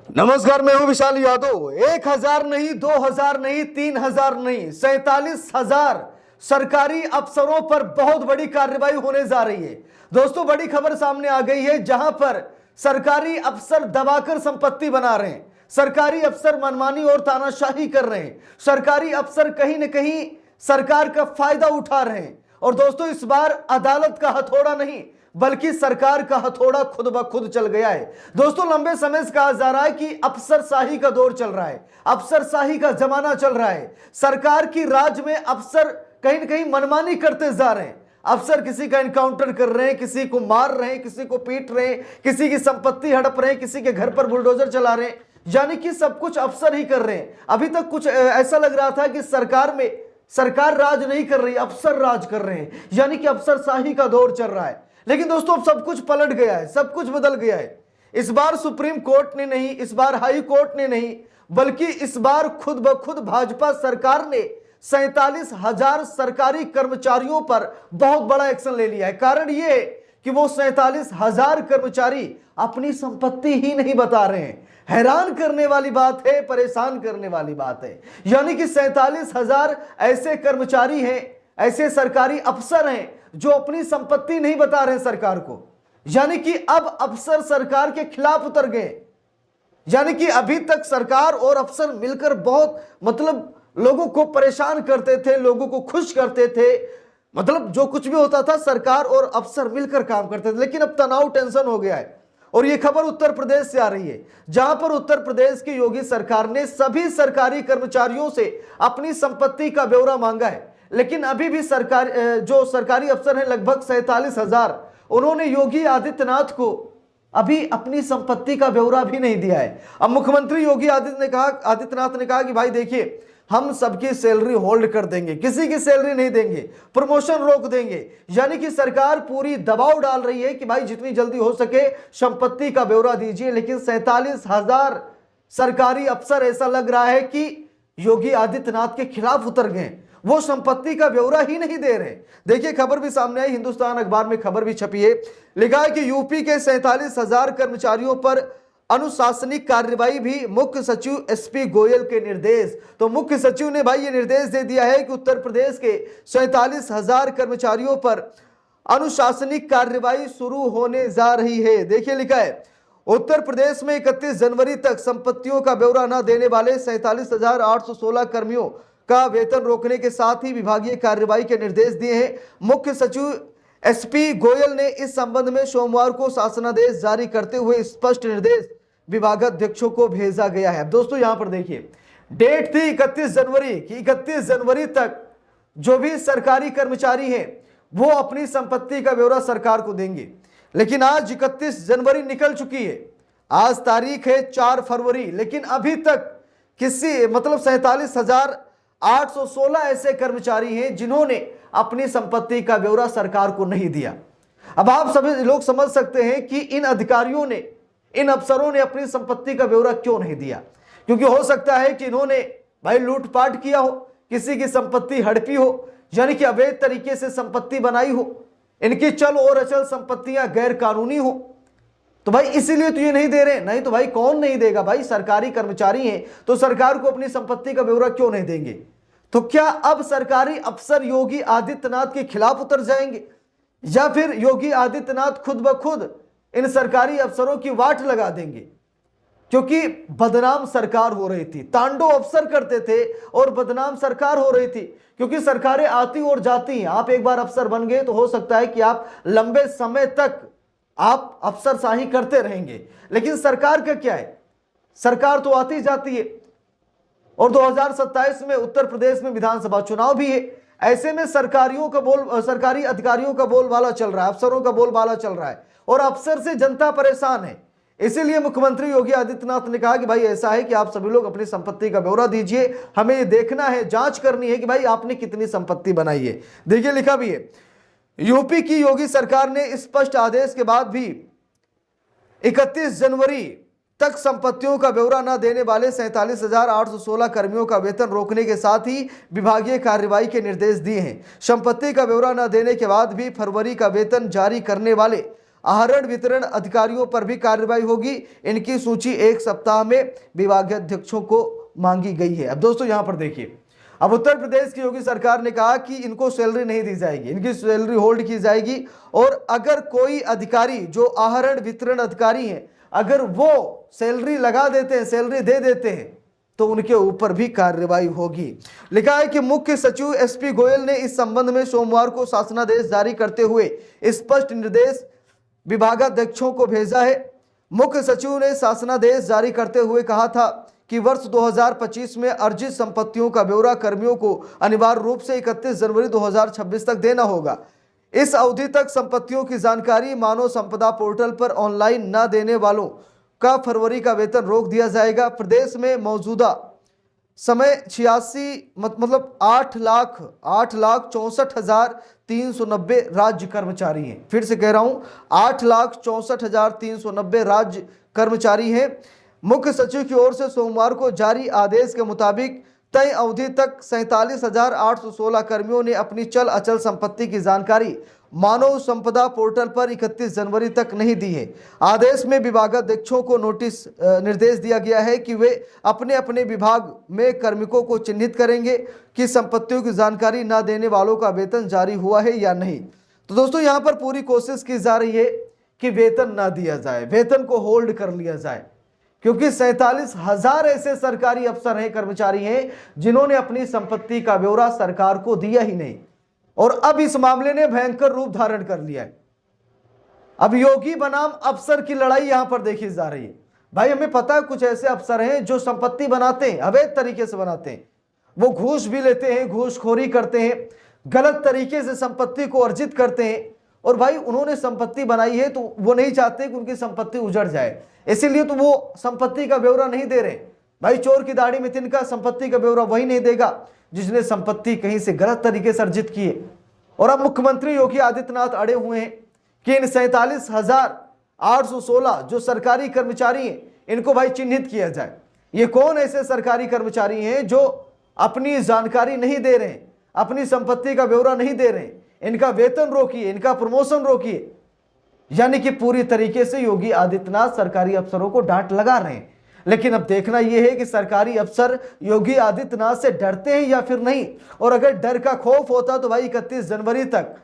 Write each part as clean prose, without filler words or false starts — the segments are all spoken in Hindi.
नमस्कार, मैं हूं विशाल यादव। 1,000 नहीं, 2,000 नहीं, 3,000 नहीं, 47,000 सरकारी अफसरों पर बहुत बड़ी कार्रवाई होने जा रही है। दोस्तों, बड़ी खबर सामने आ गई है, जहां पर सरकारी अफसर दबाकर संपत्ति बना रहे हैं, सरकारी अफसर मनमानी और तानाशाही कर रहे हैं, सरकारी अफसर कहीं न कहीं सरकार का फायदा उठा रहे हैं। और दोस्तों, इस बार अदालत का हथौड़ा नहीं बल्कि सरकार का हथौड़ा खुद ब खुद चल गया है। दोस्तों, लंबे समय से कहा जा रहा है कि अफसरशाही का दौर चल रहा है, अफसरशाही का जमाना चल रहा है। सरकार की राज में अफसर कहीं न कहीं मनमानी करते जा रहे हैं। अफसर किसी का एनकाउंटर कर रहे हैं, किसी को मार रहे हैं, किसी को पीट रहे हैं, किसी की संपत्ति हड़प रहे हैं, किसी के घर पर बुलडोजर चला रहे हैं, यानी कि सब कुछ अफसर ही कर रहे हैं। अभी तक कुछ ऐसा लग रहा था कि सरकार राज नहीं कर रही, अफसर राज कर रहे हैं, यानी कि अफसरशाही का दौर चल रहा है। लेकिन दोस्तों, अब सब कुछ पलट गया है, सब कुछ बदल गया है। इस बार सुप्रीम कोर्ट ने नहीं, इस बार हाई कोर्ट ने नहीं, बल्कि इस बार खुद ब खुद भाजपा सरकार ने 47,000 सरकारी कर्मचारियों पर बहुत बड़ा एक्शन ले लिया है। कारण यह है कि वो 47,000 कर्मचारी अपनी संपत्ति ही नहीं बता रहे हैं। हैरान करने वाली बात है, परेशान करने वाली बात है। यानी कि 47,000 ऐसे कर्मचारी हैं, ऐसे सरकारी अफसर हैं जो अपनी संपत्ति नहीं बता रहे सरकार को। यानी कि अब अफसर सरकार के खिलाफ उतर गए। यानी कि अभी तक सरकार और अफसर मिलकर बहुत लोगों को परेशान करते थे, लोगों को खुश करते थे, जो कुछ भी होता था सरकार और अफसर मिलकर काम करते थे। लेकिन अब तनाव, टेंशन हो गया है। और यह खबर उत्तर प्रदेश से आ रही है, जहां पर उत्तर प्रदेश की योगी सरकार ने सभी सरकारी कर्मचारियों से अपनी संपत्ति का ब्यौरा मांगा है। लेकिन अभी भी जो सरकारी अफसर हैं, लगभग 47,000, उन्होंने योगी आदित्यनाथ को अभी अपनी संपत्ति का ब्यौरा भी नहीं दिया है। अब मुख्यमंत्री योगी आदित्यनाथ ने कहा कि भाई देखिए, हम सबकी सैलरी होल्ड कर देंगे, किसी की सैलरी नहीं देंगे, प्रमोशन रोक देंगे। यानी कि सरकार पूरी दबाव डाल रही है कि भाई जितनी जल्दी हो सके संपत्ति का ब्यौरा दीजिए। लेकिन 47,000 सरकारी अफसर, ऐसा लग रहा है कि योगी आदित्यनाथ के खिलाफ उतर गए, वो संपत्ति का ब्यौरा ही नहीं दे रहे। देखिए, खबर भी सामने आई, हिंदुस्तान अखबार में खबर भी छपी है। लिखा है कि यूपी के 47,000 कर्मचारियों पर अनुशासनिक कार्रवाई भी, मुख्य सचिव एसपी गोयल के निर्देश। तो मुख्य सचिव ने भाई ये निर्देश दे दिया है कि उत्तर प्रदेश के 47,000 कर्मचारियों पर अनुशासनिक कार्रवाई शुरू होने जा रही है। देखिए, लिखा है उत्तर प्रदेश में 31 जनवरी तक संपत्तियों का ब्यौरा न देने वाले 47,816 कर्मियों का वेतन रोकने के साथ ही विभागीय कार्रवाई के निर्देश दिए हैं। मुख्य सचिव एसपी गोयल ने इस संबंध में सोमवार को शासनादेश जारी करते हुए स्पष्ट निर्देश विभागाध्यक्षों को भेजा गया है। दोस्तों, यहां पर देखिए, डेट थी 31 जनवरी की, 31 जनवरी तक जो भी सरकारी कर्मचारी हैं वो अपनी संपत्ति का ब्यौरा सरकार को देंगे। लेकिन आज 31 जनवरी निकल चुकी है, आज तारीख है 4 फरवरी, लेकिन अभी तक 47,816 ऐसे कर्मचारी हैं जिन्होंने अपनी संपत्ति का ब्यौरा सरकार को नहीं दिया। अब आप सभी लोग समझ सकते हैं कि इन अधिकारियों ने, इन अफसरों ने अपनी संपत्ति का ब्यौरा क्यों नहीं दिया। क्योंकि हो सकता है कि इन्होंने भाई लूटपाट किया हो, किसी की संपत्ति हड़पी हो, यानी कि अवैध तरीके से संपत्ति बनाई हो, इनकी चल और अचल संपत्तियां गैर कानूनी हो, तो भाई इसीलिए तो ये नहीं दे रहे। नहीं तो भाई कौन नहीं देगा, भाई सरकारी कर्मचारी हैं तो सरकार को अपनी संपत्ति का ब्यौरा क्यों नहीं देंगे। तो क्या अब सरकारी अफसर योगी आदित्यनाथ के खिलाफ उतर जाएंगे, या फिर योगी आदित्यनाथ खुद ब खुद इन सरकारी अफसरों की वाट लगा देंगे? क्योंकि बदनाम सरकार हो रही थी, तांडव अफसर करते थे और बदनाम सरकार हो रही थी। क्योंकि सरकारें आती और जाती हैं, आप एक बार अफसर बन गए तो हो सकता है कि आप लंबे समय तक आप अफसरशाही करते रहेंगे। लेकिन सरकार का क्या है, सरकार तो आती जाती है। और 2027 में उत्तर प्रदेश में विधानसभा चुनाव भी है। ऐसे में सरकारी अधिकारियों का बोलबाला चल रहा है, अफसरों का बोलबाला चल रहा है, और अफसर से जनता परेशान है। इसीलिए मुख्यमंत्री योगी आदित्यनाथ ने कहा कि भाई ऐसा है कि आप सभी लोग अपनी संपत्ति का ब्यौरा दीजिए, हमें ये देखना है, जांच करनी है कि भाई आपने कितनी संपत्ति बनाई है। देखिए, लिखा भी है, यूपी की योगी सरकार ने स्पष्ट आदेश के बाद भी 31 जनवरी तक संपत्तियों का ब्यौरा न देने वाले 47,816 कर्मियों का वेतन रोकने के साथ ही विभागीय कार्रवाई के निर्देश दिए हैं। संपत्ति का ब्यौरा न देने के बाद भी फरवरी का वेतन जारी करने वाले आहरण वितरण अधिकारियों पर भी कार्रवाई होगी। इनकी सूची 1 सप्ताह में विभागाध्यक्षों को मांगी गई है। अब दोस्तों यहां पर देखिए, अब उत्तर प्रदेश की योगी सरकार ने कहा कि इनको सैलरी नहीं दी जाएगी, इनकी सैलरी होल्ड की जाएगी। और अगर कोई अधिकारी जो आहरण वितरण अधिकारी हैं, अगर वो सैलरी लगा देते हैं, सैलरी दे देते हैं, तो उनके ऊपर भी कार्रवाई होगी। लिखा है कि मुख्य सचिव एसपी गोयल ने इस संबंध में सोमवार को शासनादेश जारी करते हुए स्पष्ट निर्देश विभागाध्यक्षों को भेजा है। मुख्य सचिव ने शासनादेश जारी करते हुए कहा था कि वर्ष 2025 में अर्जित संपत्तियों का ब्यौरा कर्मियों को अनिवार्य रूप से 31 जनवरी 2026 तक देना होगा। इस अवधि तक संपत्तियों की जानकारी मानव संपदा पोर्टल पर ऑनलाइन न देने वालों का फरवरी का वेतन रोक दिया जाएगा। प्रदेश में मौजूदा समय 8,64,390 राज्य कर्मचारी हैं। फिर से कह रहा हूं, 8,64,390 राज्य कर्मचारी हैं। मुख्य सचिव की ओर से सोमवार को जारी आदेश के मुताबिक तय अवधि तक 47,816 कर्मियों ने अपनी चल अचल संपत्ति की जानकारी मानव संपदा पोर्टल पर 31 जनवरी तक नहीं दी है। आदेश में विभागाध्यक्षों को निर्देश दिया गया है कि वे अपने अपने विभाग में कार्मिकों को चिन्हित करेंगे कि संपत्तियों की जानकारी न देने वालों का वेतन जारी हुआ है या नहीं। तो दोस्तों यहां पर पूरी कोशिश की जा रही है कि वेतन ना दिया जाए, वेतन को होल्ड कर लिया जाए, क्योंकि 47,000 ऐसे सरकारी अफसर हैं, कर्मचारी हैं, जिन्होंने अपनी संपत्ति का ब्यौरा सरकार को दिया ही नहीं। और अब इस मामले ने भयंकर रूप धारण कर लिया है। अब योगी बनाम अफसर की लड़ाई यहां पर देखी जा रही है। भाई हमें पता है कुछ ऐसे अफसर हैं जो संपत्ति बनाते हैं, अवैध तरीके से बनाते हैं, वो घूस भी लेते हैं, घूसखोरी करते हैं, गलत तरीके से संपत्ति को अर्जित करते हैं। और भाई उन्होंने संपत्ति बनाई है तो वो नहीं चाहते कि उनकी संपत्ति उजड़ जाए, इसीलिए तो वो संपत्ति का ब्यौरा नहीं दे रहे। भाई चोर की दाढ़ी में तिनका, संपत्ति का ब्यौरा वही नहीं देगा जिसने संपत्ति कहीं से गलत तरीके से अर्जित की है। और अब मुख्यमंत्री योगी आदित्यनाथ अड़े हुए हैं कि इन 47,816 जो सरकारी कर्मचारी हैं, इनको भाई चिन्हित किया जाए। ये कौन ऐसे सरकारी कर्मचारी हैं जो अपनी जानकारी नहीं दे रहे हैं, अपनी संपत्ति का ब्यौरा नहीं दे रहे हैं, इनका वेतन रोकिए, इनका प्रमोशन रोकिए। यानी कि पूरी तरीके से योगी आदित्यनाथ सरकारी अफसरों को डांट लगा रहे हैं। लेकिन अब देखना यह है कि सरकारी अफसर योगी आदित्यनाथ से डरते हैं या फिर नहीं। और अगर डर का खौफ होता तो भाई 31 जनवरी तक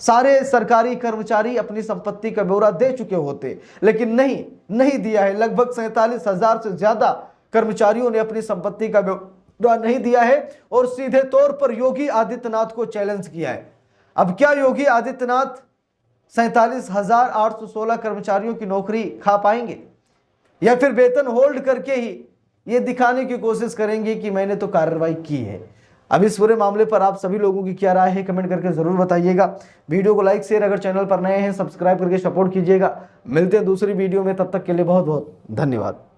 सारे सरकारी कर्मचारी अपनी संपत्ति का ब्यौरा दे चुके होते, लेकिन नहीं दिया है। लगभग 47,000 से ज्यादा कर्मचारियों ने अपनी संपत्ति का ब्यौरा नहीं दिया है और सीधे तौर पर योगी आदित्यनाथ को चैलेंज किया है। अब क्या योगी आदित्यनाथ 47,816 कर्मचारियों की नौकरी खा पाएंगे, या फिर वेतन होल्ड करके ही ये दिखाने की कोशिश करेंगे कि मैंने तो कार्रवाई की है। अब इस पूरे मामले पर आप सभी लोगों की क्या राय है, कमेंट करके जरूर बताइएगा। वीडियो को लाइक शेयर, अगर चैनल पर नए हैं सब्सक्राइब करके सपोर्ट कीजिएगा। मिलते हैं दूसरी वीडियो में, तब तक के लिए बहुत बहुत धन्यवाद।